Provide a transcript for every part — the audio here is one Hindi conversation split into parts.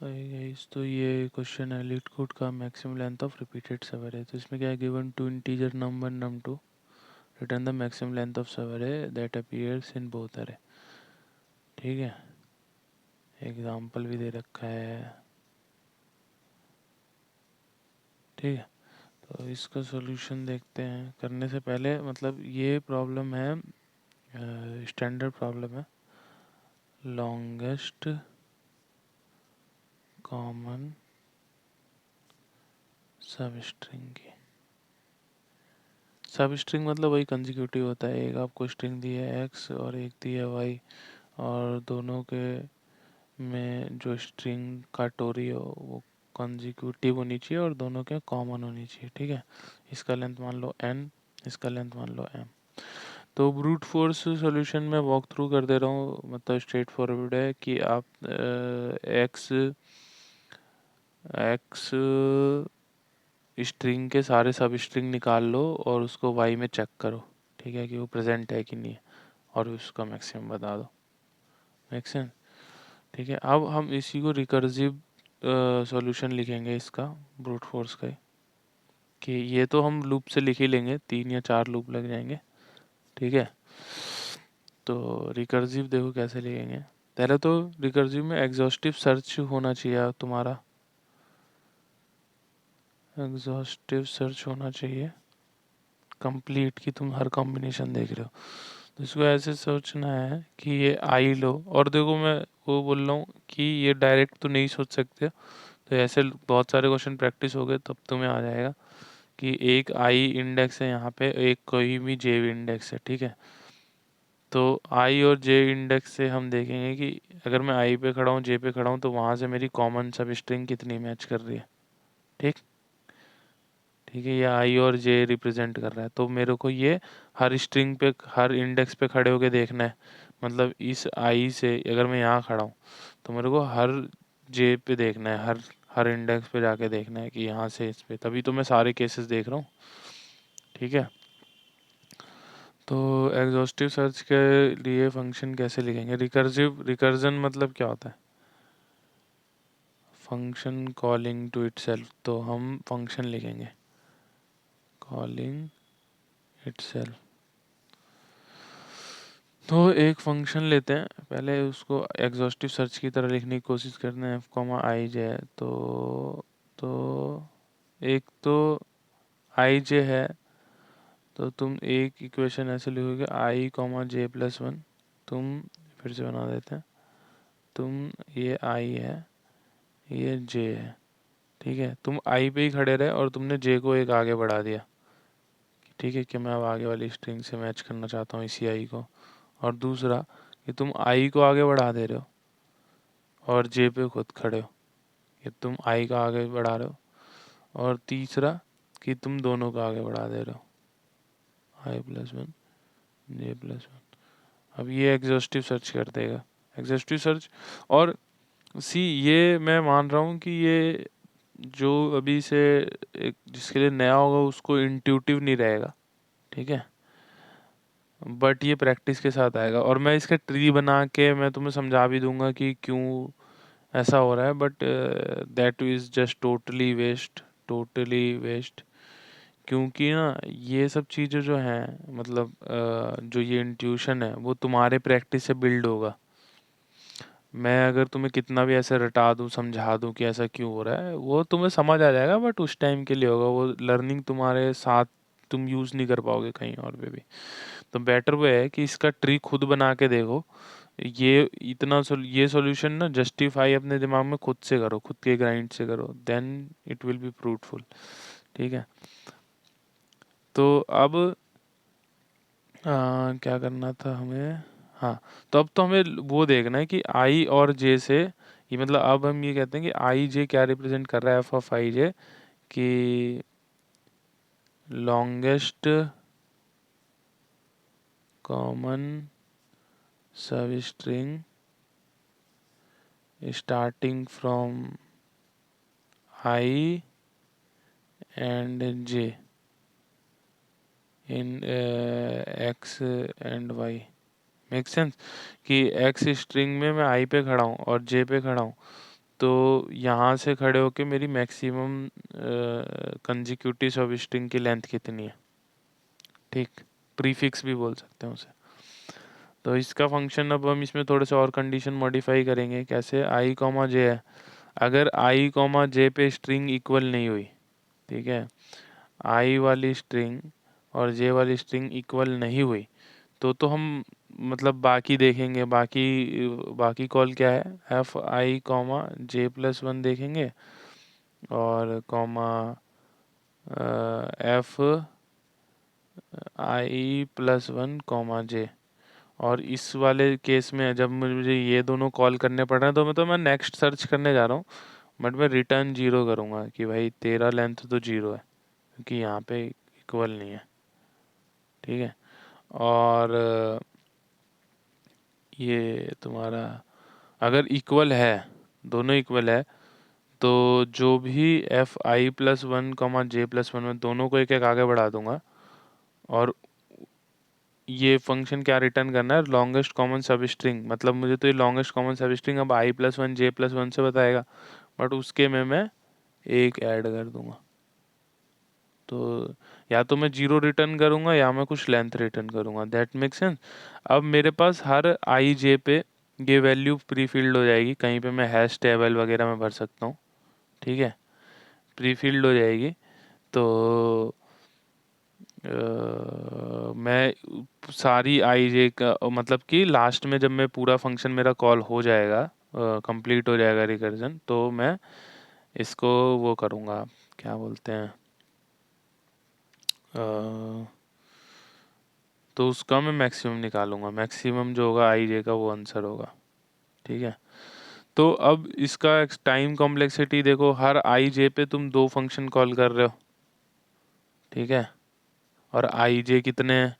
गाइस, तो ये क्वेश्चन है लीड कोड का maximum length of repeated subarray है। तो इसमें क्या है, given two integer number num2 return the maximum length of subarray है that appears in both array. ठीक है, एग्जाम्पल भी दे रखा है। ठीक है, तो इसका सॉल्यूशन देखते हैं। करने से पहले मतलब ये प्रॉब्लम है, स्टैंडर्ड प्रॉब्लम है लॉन्गेस्ट कॉमन सब स्ट्रिंग की। सब स्ट्रिंग मतलब वही कंजिक्यूटिव होता है। एक आपको स्ट्रिंग दी है एक्स और एक दी है वाई, और दोनों के में जो स्ट्रिंग का टोरी हो वो कंजिक्यूटिव होनी चाहिए और दोनों के कॉमन होनी चाहिए। ठीक है, इसका लेंथ मान लो n, इसका लेंथ मान लो m। तो ब्रूट फोर्स सॉल्यूशन में वॉक थ्रू कर दे रहा हूँ, मतलब स्ट्रेट फॉरवर्ड है कि आप एक्स एक्स स्ट्रिंग के सारे सब स्ट्रिंग निकाल लो और उसको वाई में चेक करो। ठीक है, कि वो प्रेजेंट है कि नहीं है, और उसका मैक्सिमम बता दो। Make sense? ठीक है, अब हम इसी को रिकर्सिव सॉल्यूशन लिखेंगे इसका, ब्रूट फोर्स का ही। कि ये तो हम लूप से लिख ही लेंगे, 3 या 4 लूप लग जाएंगे। ठीक है, तो रिकर्सिव देखो कैसे लिखेंगे। पहले तो रिकर्सिव में एग्जॉस्टिव सर्च होना चाहिए तुम्हारा, एग्जॉस्टिव सर्च होना चाहिए कंप्लीट, कि तुम हर कॉम्बिनेशन देख रहे हो। तो इसको ऐसे सोचना है कि ये आई लो, और देखो मैं वो बोल रहा हूँ कि ये डायरेक्ट तो नहीं सोच सकते। तो ऐसे बहुत सारे क्वेश्चन प्रैक्टिस हो गए तब तुम्हें आ जाएगा कि एक आई इंडेक्स है यहाँ पे, एक कोई भी जे इंडेक्स है। ठीक है, तो आई और जे इंडेक्स से हम देखेंगे कि अगर मैं आई पे खड़ा हूँ, जे पे खड़ा हूँ, तो वहाँ से मेरी कॉमन सब स्ट्रिंग कितनी मैच कर रही है। ठीक ठीक है, ये आई और जे रिप्रेजेंट कर रहा है, तो मेरे को ये हर स्ट्रिंग पे, हर इंडेक्स पे खड़े होके देखना है। मतलब इस आई से अगर मैं यहाँ खड़ा हूँ तो मेरे को हर जे पे देखना है, हर हर इंडेक्स पे जाके देखना है कि यहाँ से इस पे, तभी तो मैं सारे केसेस देख रहा हूँ। ठीक है, तो एग्जॉस्टिव सर्च के लिए फंक्शन कैसे लिखेंगे? रिकर्सिव, रिकर्जन मतलब क्या होता है? Function calling to itself. तो हम फंक्शन लिखेंगे कॉलिंग इटसेल्फ। तो एक फंक्शन लेते हैं, पहले उसको एग्जॉस्टिव सर्च की तरह लिखने की कोशिश करते हैं। एफ कॉमा आई जे है, तो एक तो आई जे है, तो तुम एक इक्वेशन ऐसे लिखोगे आई कॉमा जे प्लस वन। तुम फिर से बना देते हैं, तुम ये आई है, ये जे है। ठीक है, तुम आई पे ही खड़े रहे और तुमने जे को एक आगे बढ़ा दिया। ठीक है, कि मैं अब आगे वाली स्ट्रिंग से मैच करना चाहता हूँ इसी आई को। और दूसरा कि तुम आई को आगे बढ़ा दे रहे हो और जे पे खुद खड़े हो, कि तुम आई का आगे बढ़ा रहे हो। और तीसरा कि तुम दोनों को आगे बढ़ा दे रहे हो, आई प्लस वन, जे प्लस वन। अब ये एग्जॉस्टिव सर्च कर देगा, एग्जॉस्टिव सर्च। और सी, ये मैं मान रहा हूँ कि ये जो अभी से एक जिसके लिए नया होगा उसको इंट्यूटिव नहीं रहेगा। ठीक है, बट ये प्रैक्टिस के साथ आएगा, और मैं इसका ट्री बना के मैं तुम्हें समझा भी दूंगा कि क्यों ऐसा हो रहा है। But that is just totally waste, totally waste. क्योंकि ना ये सब चीज़ें जो हैं, मतलब जो ये इंट्यूशन है वो तुम्हारे प्रैक्टिस से बिल्ड होगा। मैं अगर तुम्हें कितना भी ऐसे रटा दूँ, समझा दूँ कि ऐसा क्यों हो रहा है, वो तुम्हें समझ आ जाएगा, बट उस टाइम के लिए होगा। वो लर्निंग तुम्हारे साथ तुम यूज़ नहीं कर पाओगे कहीं और पे भी। तो बेटर वे है कि इसका ट्री खुद बना के देखो। ये ये सॉल्यूशन ना जस्टिफाई अपने दिमाग में खुद से करो, खुद के ग्राइंड से करो, then it will be fruitful. ठीक है, तो अब क्या करना था हमें? हाँ, तो अब तो हमें वो देखना है कि आई और जे से, ये मतलब अब हम ये कहते हैं कि आई जे क्या रिप्रेजेंट कर रहा है, एफ ऑफ आई जे, कि longest common substring starting from i and j in x and y. Make sense? कि एक्स स्ट्रिंग में मैं आई पे खड़ा हूँ और जे पे खड़ा हूँ, तो यहाँ से खड़े होके मेरी मैक्सिमम कंजिक्यूटिव सब स्ट्रिंग की लेंथ कितनी है, ठीक, प्रीफिक्स भी बोल सकते हैं उसे। तो इसका फंक्शन अब हम इसमें थोड़े से और कंडीशन मॉडिफाई करेंगे। कैसे, आई कॉमा जे है, अगर आई कॉमा जे पे स्ट्रिंग इक्वल नहीं हुई, ठीक है, आई वाली स्ट्रिंग और जे वाली स्ट्रिंग इक्वल नहीं हुई, तो हम मतलब बाकी देखेंगे, बाकी बाकी कॉल क्या है, F I comma J plus one देखेंगे और comma F I plus one comma J. और इस वाले केस में जब मुझे ये दोनों कॉल करने पड़ रहे हैं तो मैं नेक्स्ट सर्च करने जा रहा हूँ, बट मैं रिटर्न जीरो करूँगा कि भाई तेरा लेंथ तो जीरो है क्योंकि यहाँ पे इक्वल नहीं है, ठीक है। और ये तुम्हारा अगर इक्वल है, दोनों इक्वल है, तो जो भी F I plus one comma J plus one में दोनों को एक एक आगे बढ़ा दूंगा और ये फंक्शन क्या रिटर्न करना है, लॉन्गेस्ट कॉमन सब स्ट्रिंग। मतलब मुझे तो ये लॉन्गेस्ट कॉमन सब स्ट्रिंग अब आई प्लस वन जे प्लस वन से बताएगा, बट उसके में मैं एक ऐड कर दूंगा। तो या तो मैं जीरो रिटर्न करूंगा या मैं कुछ लेंथ रिटर्न करूंगा, दैट मेक सेंस। अब मेरे पास हर आई जे पे ये वैल्यू प्री फिल्ड हो जाएगी, कहीं पे मैं हैश टेबल वगैरह में भर सकता हूँ, ठीक है, प्री फिल्ड हो जाएगी। तो मैं सारी आई जे का मतलब कि लास्ट में जब मैं पूरा फंक्शन मेरा कॉल हो जाएगा, कंप्लीट हो जाएगा रिकर्जन, तो मैं इसको वो करूँगा, क्या बोलते हैं, तो उसका मैं मैक्सिमम निकालूंगा, मैक्सिमम जो होगा आई जे का वो आंसर होगा, ठीक है। तो अब इसका टाइम कॉम्प्लेक्सिटी देखो, हर आई जे पे तुम दो फंक्शन कॉल कर रहे हो, ठीक है, और आई जे कितने हैं,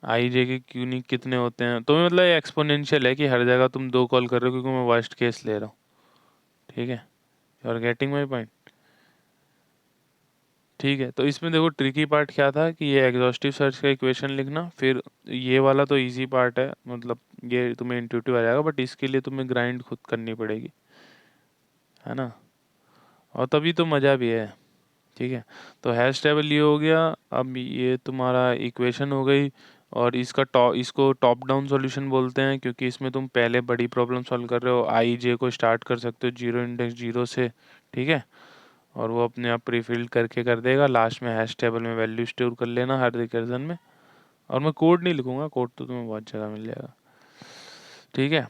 आई जे के यूनिक कितने होते हैं, तो मतलब ये एक्सपोनेंशियल है कि हर जगह तुम दो कॉल कर रहे हो, क्योंकि मैं वर्स्ट केस ले रहा हूँ, ठीक है, you are getting my point, ठीक है। तो इसमें देखो ट्रिकी पार्ट क्या था कि ये एग्जॉस्टिव सर्च का इक्वेशन लिखना, फिर ये वाला तो इजी पार्ट है, मतलब ये तुम्हें इंट्यूटिव आ जाएगा, बट इसके लिए तुम्हें ग्राइंड खुद करनी पड़ेगी, है ना, और तभी तो मज़ा भी है, ठीक है। तो हैश टेबल ये हो गया, अब ये तुम्हारा इक्वेशन हो गई, और इसको टॉप डाउन सॉल्यूशन बोलते हैं, क्योंकि इसमें तुम पहले बड़ी प्रॉब्लम सॉल्व कर रहे हो, आई जे को स्टार्ट कर सकते हो जीरो इंडेक्स जीरो से, ठीक है, और वो अपने आप प्रीफिल्ड करके कर देगा, लास्ट में हैश टेबल में वैल्यू स्टोर कर लेना हर रिकर्जन में। और मैं कोड नहीं लिखूंगा, कोड तो तुम्हें बहुत जगह मिल जाएगा, ठीक है।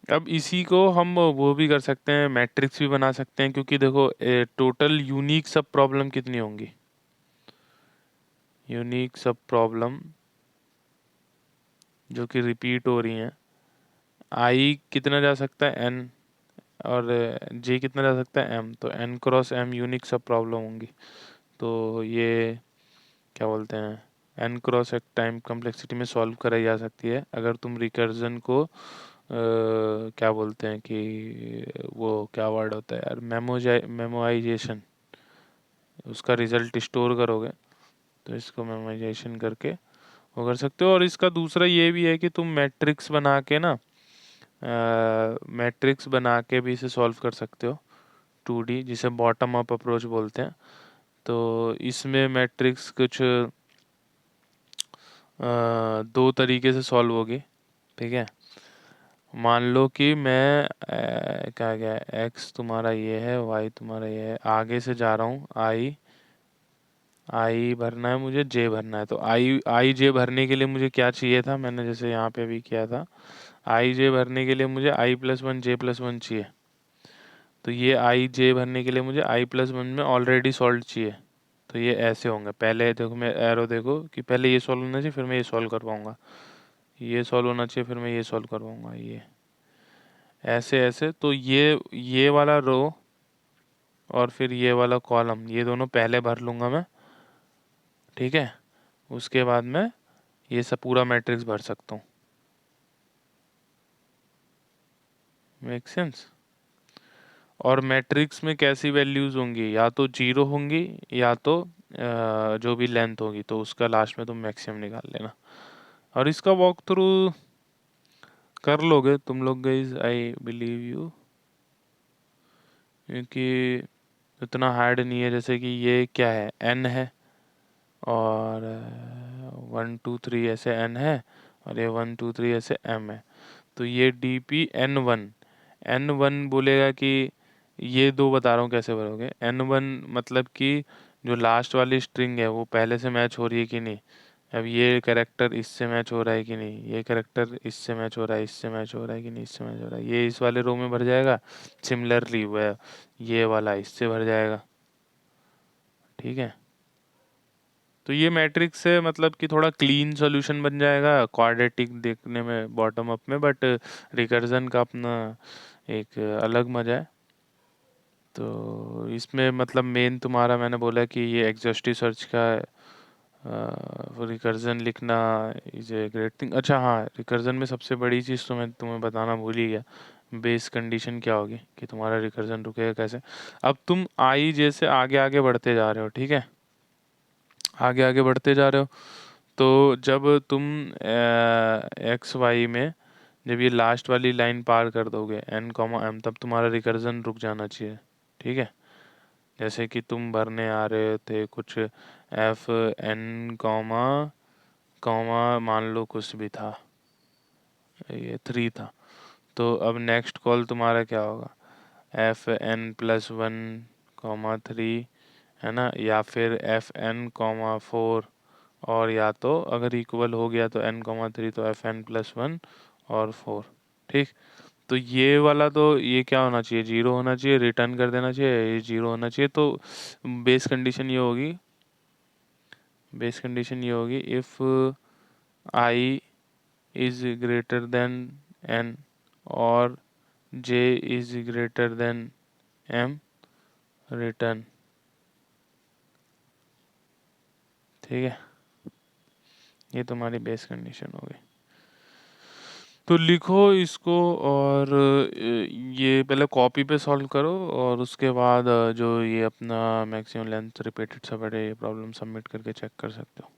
अब इसी को हम वो भी कर सकते हैं, मैट्रिक्स भी बना सकते हैं, क्योंकि देखो टोटल यूनिक सब प्रॉब्लम कितनी होंगी, यूनिक सब प्रॉब्लम जो कि रिपीट हो रही हैं, आई कितना जा सकता है एन, और जे कितना जा सकता है एम, तो एन क्रॉस एम यूनिक सब प्रॉब्लम होंगी। तो ये क्या बोलते हैं, एन क्रॉस एक टाइम कम्प्लेक्सिटी में सॉल्व कराई जा सकती है, अगर तुम रिकर्जन को क्या बोलते हैं कि वो क्या वर्ड होता है यार, मेमोराइजेशन, उसका रिजल्ट स्टोर करोगे, तो इसको मेमोराइजेशन करके वो कर सकते हो। और इसका दूसरा ये भी है कि तुम मैट्रिक्स बना के ना, मैट्रिक्स बना के भी इसे सॉल्व कर सकते हो, 2D, जिसे बॉटम अप अप्रोच बोलते हैं। तो इसमें मैट्रिक्स कुछ दो तरीके से सॉल्व होगी, ठीक है। मान लो कि मैं क्या क्या एक्स तुम्हारा ये है, वाई तुम्हारा ये है, आगे से जा रहा हूँ, आई आई भरना है मुझे, जे भरना है, तो आई आई जे भरने के लिए मुझे क्या चाहिए था, मैंने जैसे यहाँ पे भी किया था, आई जे भरने के लिए मुझे आई प्लस वन जे प्लस वन चाहिए, तो ये आई जे भरने के लिए मुझे आई प्लस वन में ऑलरेडी सॉल्व चाहिए। तो ये ऐसे होंगे, पहले देखो मैं एरो देखो कि पहले ये सॉल्व होना चाहिए फिर मैं ये सॉल्व कर पाऊंगा, ये सॉल्व होना चाहिए फिर मैं ये सॉल्व कर पाऊंगा, ये ऐसे ऐसे। तो ये वाला रो और फिर ये वाला कॉलम, ये दोनों पहले भर लूंगा मैं, ठीक है, उसके बाद मैं ये सब पूरा मैट्रिक्स भर सकता हूँ, मेक सेंस। और मैट्रिक्स में कैसी वैल्यूज होंगी, या तो जीरो होंगी या तो जो भी लेंथ होगी, तो उसका लास्ट में तुम मैक्सिमम निकाल लेना। और इसका वॉक थ्रू कर लोगे तुम लोग गाइस, आई बिलीव यू। क्योंकि उतना हार्ड नहीं है। जैसे कि ये क्या है, n है, और 1 2 3 ऐसे n है, और ये 1 2 3 ऐसे m है। तो ये n1 बोलेगा कि ये दो बता रहा हूँ कैसे भरोगे। n1 मतलब कि जो लास्ट वाली स्ट्रिंग है वो पहले से मैच हो रही है कि नहीं। अब ये कैरेक्टर इससे मैच हो रहा है कि नहीं, ये कैरेक्टर इससे मैच हो रहा है, इससे मैच हो रहा है कि नहीं, इससे मैच हो रहा है, ये इस वाले रो में भर जाएगा। सिमिलरली वह ये वाला इससे भर जाएगा। ठीक है, तो ये मैट्रिक्स से मतलब कि थोड़ा क्लीन सॉल्यूशन बन जाएगा क्वाड्रेटिक देखने में बॉटम अप में, बट रिकर्जन का अपना एक अलग मजा है। तो इसमें मतलब मेन तुम्हारा मैंने बोला कि ये एग्जॉस्टिव सर्च का रिकर्जन लिखना इज ए ग्रेट थिंग। अच्छा हाँ, रिकर्जन में सबसे बड़ी चीज़ तो मैं तुम्हें बताना भूल ही गया, बेस कंडीशन क्या होगी कि तुम्हारा रिकर्जन रुकेगा कैसे। अब तुम आई जैसे आगे आगे बढ़ते जा रहे हो, ठीक है, आगे आगे बढ़ते जा रहे हो, तो जब तुम एक्स वाई में जब ये लास्ट वाली लाइन पार कर दोगे n कॉमा m, तब तुम्हारा रिकर्जन रुक जाना चाहिए। ठीक है, जैसे कि तुम भरने आ रहे थे कुछ एफ n कॉमा कॉमा मान लो कुछ भी था, ये 3 था, तो अब नेक्स्ट कॉल तुम्हारा क्या होगा, एफ n प्लस 1 कॉमा 3, है ना, या फिर एफ n कॉमा 4, और या तो अगर इक्वल हो गया तो n कॉमा 3 तो एफ n प्लस 1 और 4। ठीक, तो ये वाला तो ये क्या होना चाहिए, जीरो होना चाहिए, रिटर्न कर देना चाहिए, ये जीरो होना चाहिए। तो बेस कंडीशन ये होगी, बेस कंडीशन ये होगी, if I is greater than n और j is greater than m, return. ठीक है, ये तुम्हारी बेस कंडीशन होगी। तो लिखो इसको, और ये पहले कॉपी पे सॉल्व करो, और उसके बाद जो ये अपना मैक्सिमम लेंथ रिपीटेड सब है ये प्रॉब्लम सबमिट करके चेक कर सकते हो।